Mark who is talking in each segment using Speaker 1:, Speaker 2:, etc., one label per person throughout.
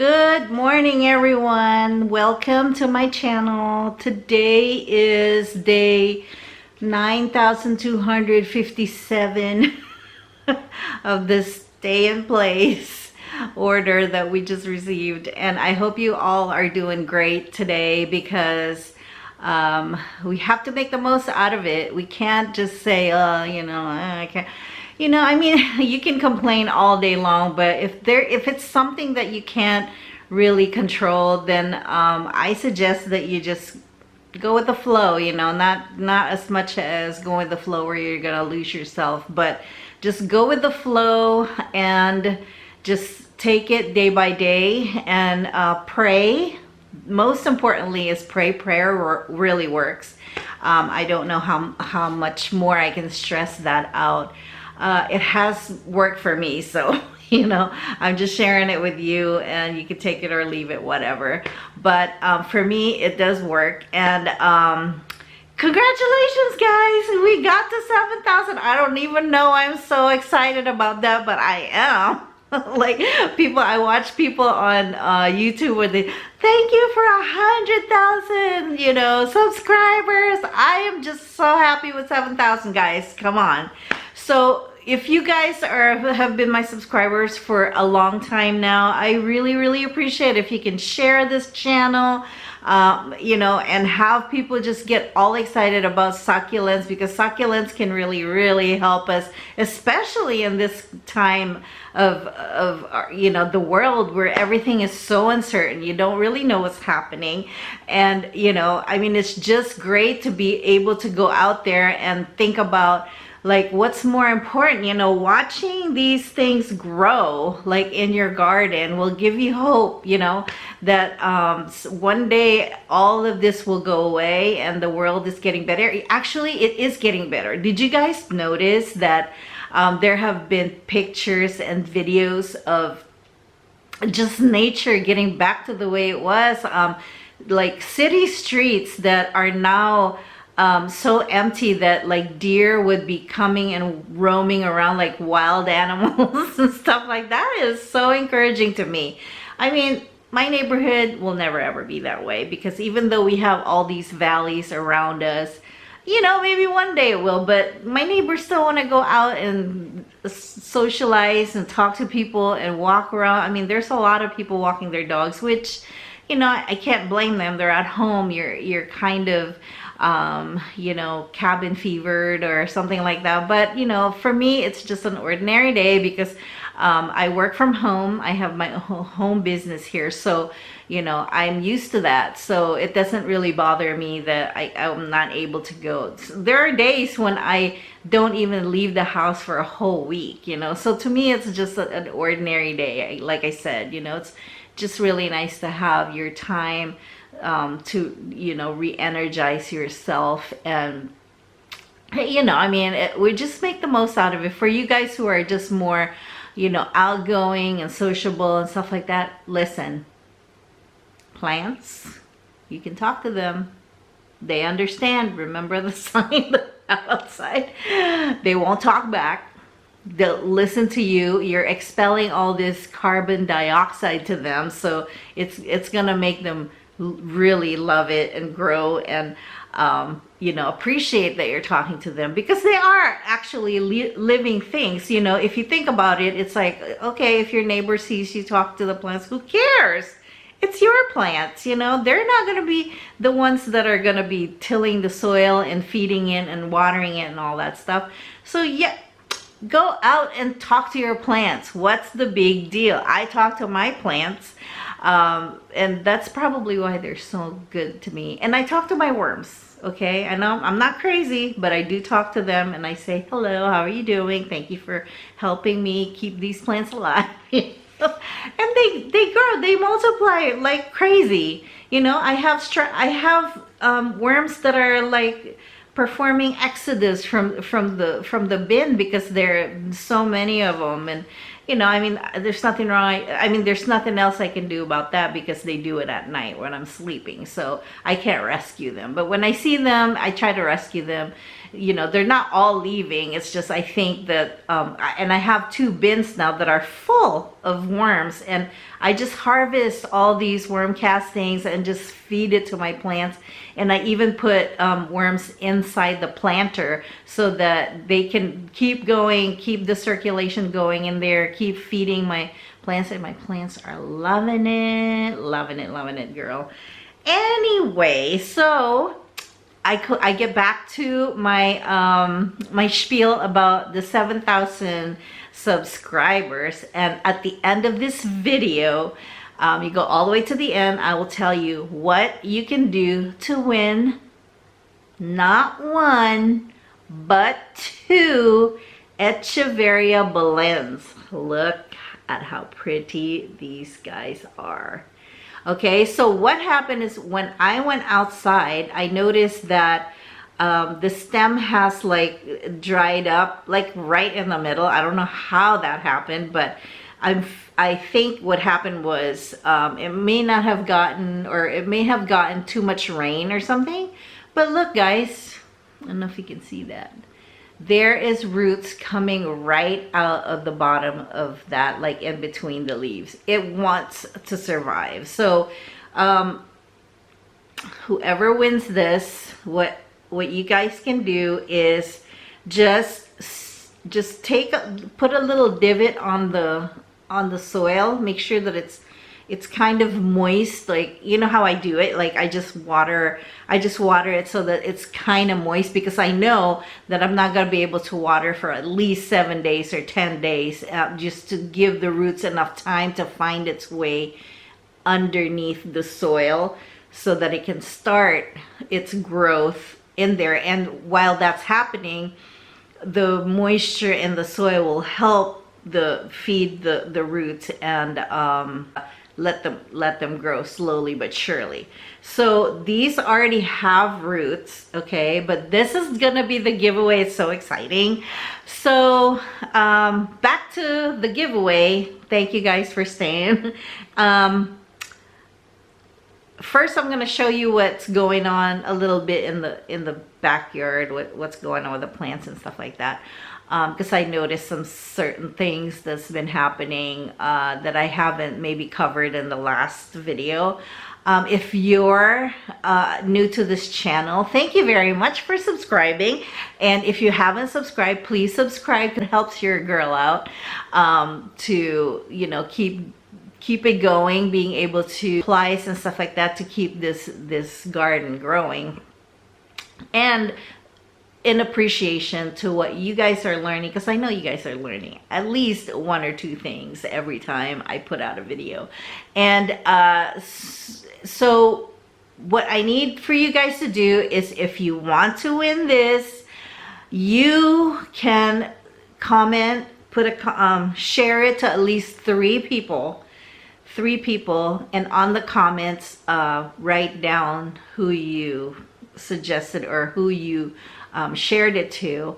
Speaker 1: Good morning, everyone. Welcome to my channel. Today is day 9257 of this stay in place order that we just received. And I hope you all are doing great today because we have to make the most out of it. We can't just say, I can't. I mean, you can complain all day long, but if it's something that you can't really control, then I suggest that you just go with the flow. Not as much as go with the flow where you're gonna lose yourself, but just go with the flow and just take it day by day and pray. Most importantly is pray. Prayer really works. I don't know how much more I can stress that out. It has worked for me, so I'm just sharing it with you, and you can take it or leave it, whatever. But for me, it does work. And congratulations, guys! We got to 7,000. I don't even know. I'm so excited about that, but I am. Like I watch people on YouTube where they thank you for 100,000 subscribers. I am just so happy with 7,000, guys. Come on. So if you guys have been my subscribers for a long time now, I really appreciate if you can share this channel, and have people just get all excited about succulents, because succulents can really help us, especially in this time of the world where everything is so uncertain. You don't really know what's happening. And I mean, it's just great to be able to go out there and think about, like, what's more important. Watching these things grow, like in your garden, will give you hope, that one day all of this will go away and the world is getting better. Actually, it is getting better. Did you guys notice that there have been pictures and videos of just nature getting back to the way it was, like city streets that are now so empty that like deer would be coming and roaming around like wild animals and stuff like that. Is so encouraging to me. I mean, my neighborhood will never ever be that way, because even though we have all these valleys around us, maybe one day it will, but my neighbors still want to go out and socialize and talk to people and walk around. I mean, there's a lot of people walking their dogs, which I can't blame them. They're at home. You're kind of cabin fevered or something like that. But for me, it's just an ordinary day because I work from home. I have my home business here, so I'm used to that. So it doesn't really bother me that I'm not able to go. There are days when I don't even leave the house for a whole week. So to me, it's just an ordinary day. Like I said, it's just really nice to have your time to re-energize yourself. And I mean, we just make the most out of it. For you guys who are just more outgoing and sociable and stuff like that, listen, plants, you can talk to them. They understand. Remember the sign outside? They won't talk back. They'll listen to you. You're expelling all this carbon dioxide to them, so it's gonna make them really love it and grow and appreciate that you're talking to them, because they are actually living things. If you think about it, it's like, okay, if your neighbor sees you talk to the plants, who cares? It's your plants. They're not going to be the ones that are going to be tilling the soil and feeding it and watering it and all that stuff. So yeah, go out and talk to your plants. What's the big deal? I talk to my plants, and that's probably why they're so good to me. And I talk to my worms. Okay, I know I'm not crazy, but I do talk to them, and I say, hello, how are you doing? Thank you for helping me keep these plants alive. And they grow, they multiply like crazy. I have worms that are like performing exodus from the bin, because there are so many of them. And I mean, there's nothing wrong. I mean, there's nothing else I can do about that, because they do it at night when I'm sleeping, so I can't rescue them. But when I see them, I try to rescue them. you know, they're not all leaving. It's just, I think that, and I have 2 bins now that are full of worms, and I just harvest all these worm castings and just feed it to my plants. And I even put worms inside the planter so that they can keep going, keep the circulation going in there, keep feeding my plants, and my plants are loving it, loving it, girl. Anyway, so I get back to my my spiel about the 7,000 subscribers, and at the end of this video, you go all the way to the end, I will tell you what you can do to win not 1 but 2 Echeveria blends. Look at how pretty these guys are. Okay, so what happened is when I went outside, I noticed that the stem has like dried up, like right in the middle. I don't know how that happened, but I think what happened was it may not have gotten, or it may have gotten too much rain or something. But look, guys, I don't know if you can see that. There is roots coming right out of the bottom of that, like in between the leaves. It wants to survive. So whoever wins this, what you guys can do is just put a little divot on the soil. Make sure that it's kind of moist, like, you know how I do it, like I just water it so that it's kind of moist, because I know that I'm not going to be able to water for at least 7 days or 10 days, just to give the roots enough time to find its way underneath the soil so that it can start its growth in there. And while that's happening, the moisture in the soil will help feed the roots and let them grow slowly but surely. So these already have roots, okay, but this is gonna be the giveaway. It's so exciting. So back to the giveaway. Thank you guys for staying. First, I'm going to show you what's going on a little bit in the backyard, what's going on with the plants and stuff like that. Because I noticed some certain things that's been happening that I haven't maybe covered in the last video. If you're new to this channel, thank you very much for subscribing. And if you haven't subscribed, please subscribe. It helps your girl out to, you know, keep it going, being able to plies and stuff like that to keep this garden growing. And in appreciation to what you guys are learning, because I know you guys are learning at least 1 or 2 things every time I put out a video. And so what I need for you guys to do is, if you want to win this, you can comment, share it to at least 3 people, and on the comments write down who you suggested or who you shared it to,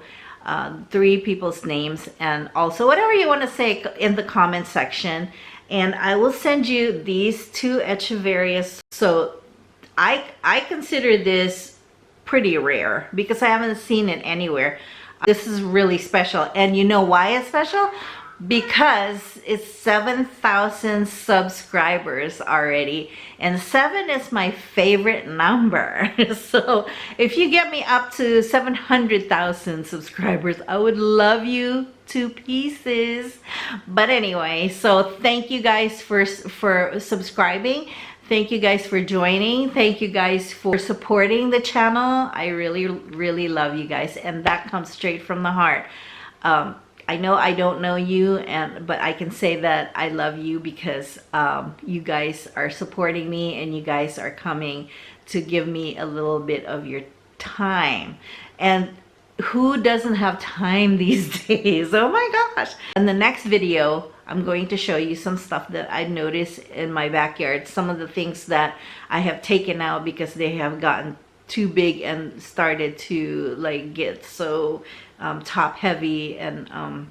Speaker 1: 3 people's names, and also whatever you want to say in the comment section, and I will send you these 2 Echeverias. So I consider this pretty rare because I haven't seen it anywhere. This is really special, and you know why it's special? Because it's 7,000 subscribers already, and 7 is my favorite number. So if you get me up to 700,000 subscribers, I would love you to pieces. But anyway, so thank you guys for subscribing. Thank you guys for joining. Thank you guys for supporting the channel. I really love you guys, and that comes straight from the heart. I know I don't know you, but I can say that I love you because you guys are supporting me, and you guys are coming to give me a little bit of your time. And who doesn't have time these days? Oh my gosh. In the next video, I'm going to show you some stuff that I noticed in my backyard. Some of the things that I have taken out because they have gotten too big and started to like get so top heavy. And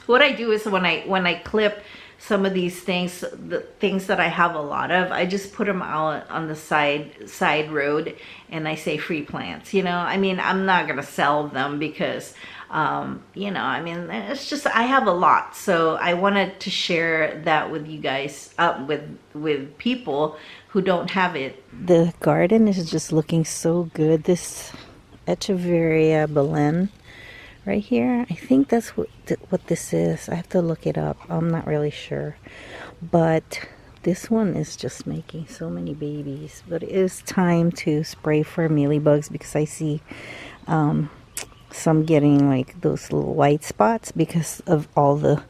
Speaker 1: what I do is when I clip some of these things, the things that I have a lot of, I just put them out on the side road, and I say free plants. You know, I mean, I'm not gonna sell them because you know, I mean, it's just, I have a lot, so I wanted to share that with you guys, with people who don't have it. The garden is just looking so good. This Echeveria Belen right here, I think that's what this is. I have to look it up. I'm not really sure, but this one is just making so many babies. But it is time to spray for mealybugs because I see some getting like those little white spots because of all the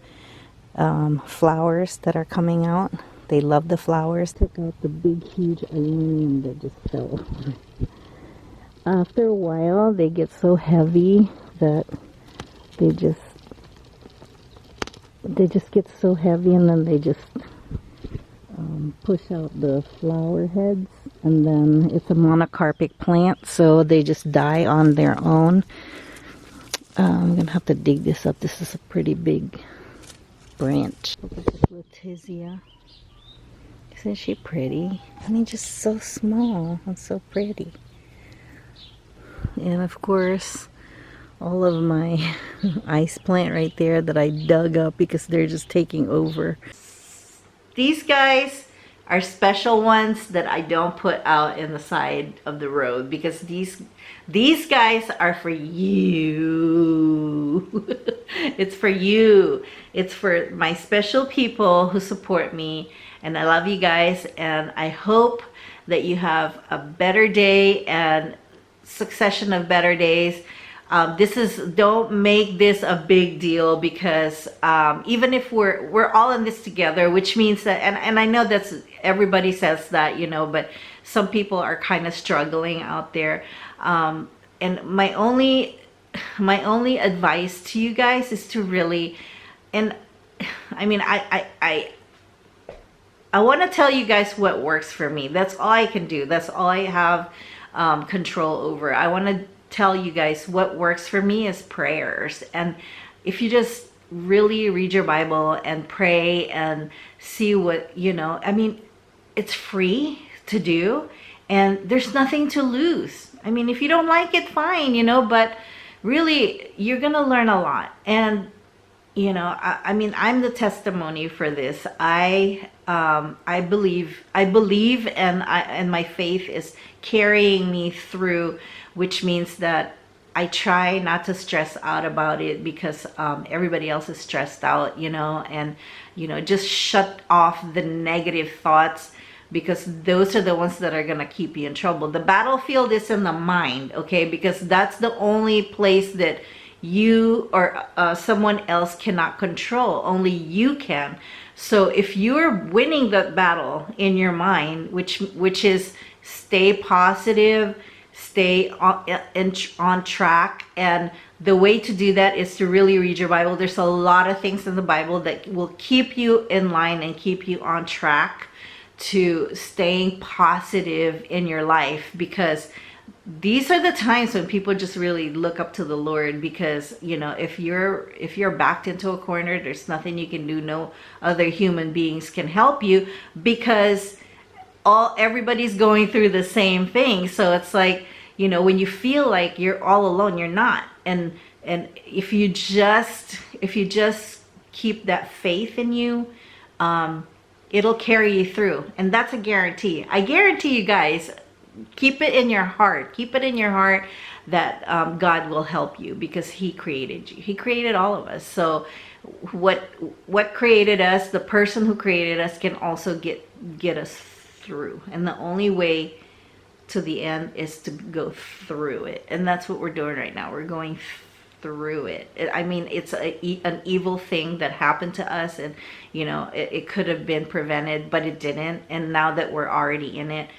Speaker 1: flowers that are coming out. They love the flowers. Took out the big huge aluminium that just fell. After a while they get so heavy that they just get so heavy, and then they just push out the flower heads, and then it's a monocarpic plant, so they just die on their own. I'm gonna have to dig this up. This is a pretty big branch. Look at this Letizia. Isn't she pretty? I mean, just so small and so pretty. And of course, all of my ice plant right there that I dug up because they're just taking over. These guys are special ones that I don't put out in the side of the road because these guys are for you. It's for you. It's for my special people who support me, and I love you guys, and I hope that you have a better day and succession of better days. Don't make this a big deal because even if we're all in this together, which means that, and I know that's, everybody says that, you know, but some people are kind of struggling out there. And my only advice to you guys is to really, and I mean, I want to tell you guys what works for me. That's all I can do. That's all I have control over. I want to tell you guys what works for me is prayers. And if you just really read your Bible and pray and see what, you know, I mean, it's free to do and there's nothing to lose. I mean, if you don't like it, fine, you know, but really you're gonna learn a lot. And you know, I mean, I'm the testimony for this. I believe, and my faith is carrying me through, which means that I try not to stress out about it because everybody else is stressed out, you know, and, you know, just shut off the negative thoughts because those are the ones that are going to keep you in trouble. The battlefield is in the mind, okay, because that's the only place that you or someone else cannot control. Only you can. So if you're winning that battle in your mind, which is stay positive, stay on track, and the way to do that is to really read your Bible. There's a lot of things in the Bible that will keep you in line and keep you on track to staying positive in your life, because these are the times when people just really look up to the Lord. Because, you know, if you're backed into a corner, there's nothing you can do. No other human beings can help you because everybody's going through the same thing. So it's like, you know, when you feel like you're all alone, you're not. And if you just keep that faith in you, it'll carry you through. And that's a guarantee. I guarantee you guys, keep it in your heart. Keep it in your heart that God will help you because He created you. He created all of us. So what created us, the person who created us, can also get us through. And the only way to the end is to go through it. And that's what we're doing right now. We're going through it. I mean, it's an evil thing that happened to us, and you know, it could have been prevented, but it didn't. And now that we're already in it,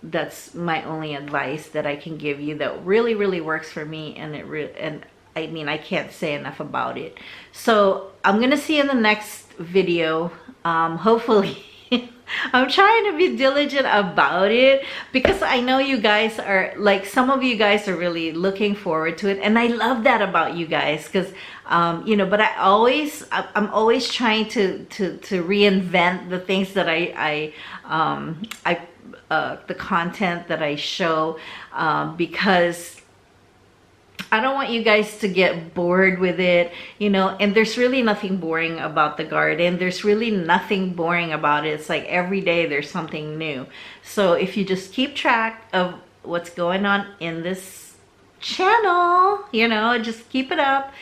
Speaker 1: that's my only advice that I can give you that really, really works for me. And I mean, I can't say enough about it. So I'm gonna see you in the next video. Hopefully I'm trying to be diligent about it because I know you guys are like, some of you guys are really looking forward to it, and I love that about you guys because you know, but I'm always trying to reinvent the things that the content that I show, because I don't want you guys to get bored with it, you know, and there's really nothing boring about the garden. There's really nothing boring about it. It's like every day there's something new. So if you just keep track of what's going on in this channel, you know, just keep it up.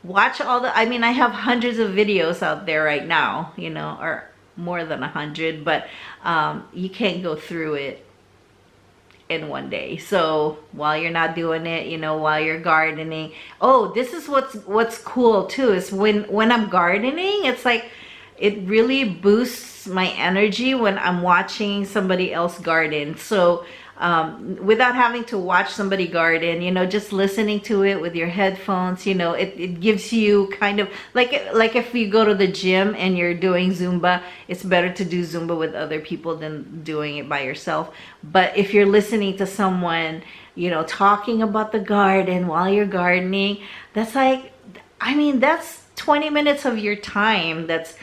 Speaker 1: Watch all the, I mean, I have hundreds of videos out there right now, you know, or more than 100, but you can't go through it in one day. So while you're not doing it, you know, while you're gardening, oh, this is what's cool too, is when I'm gardening, it's like it really boosts my energy when I'm watching somebody else garden. So without having to watch somebody garden, you know, just listening to it with your headphones, you know, it gives you kind of like if you go to the gym and you're doing Zumba, it's better to do Zumba with other people than doing it by yourself. But if you're listening to someone, you know, talking about the garden while you're gardening, that's like, I mean, that's 20 minutes of your time that's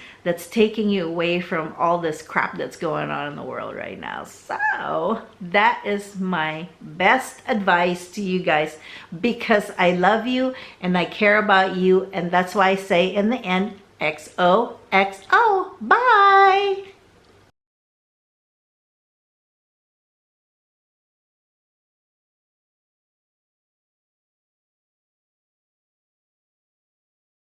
Speaker 1: taking you away from all this crap that's going on in the world right now. So that is my best advice to you guys, because I love you and I care about you, and that's why I say in the end, XOXO. Bye.